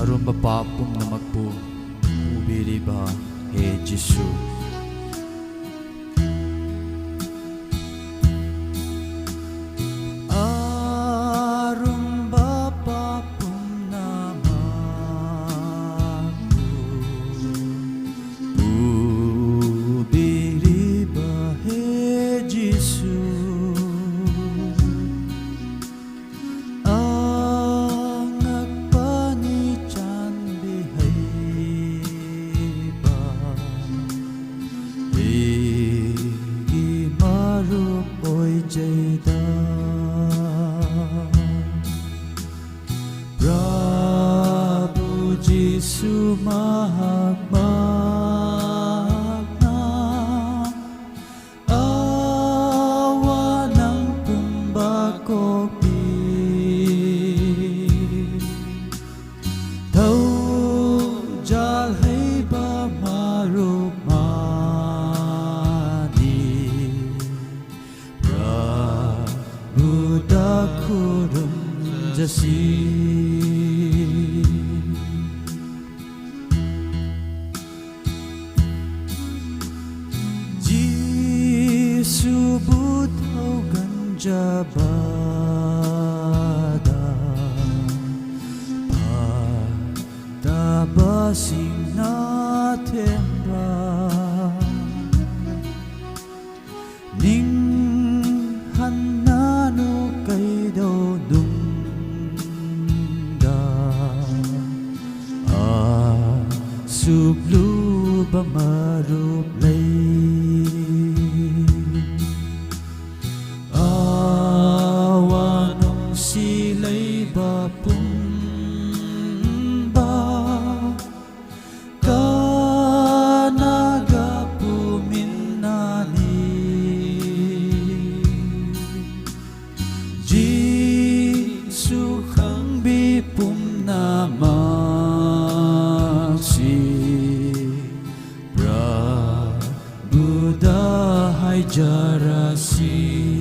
Arun bapapum namakpu ubiriba he Jisu. Arun bapapum namakpu ubiriba he Jisu. Prabhu Jisu mahagmagna, awa ng kumbakopi, tau jalhay ba marumani, Prabhu dakurum jasi. Jisu Buddha ganjabada patabasing natin ba ning hanano kay daw dungda sublu ba maruplay awanong sila'y bapumba kanaga puminani Jisu kang bipum namasi Prabhu dahai jarasi.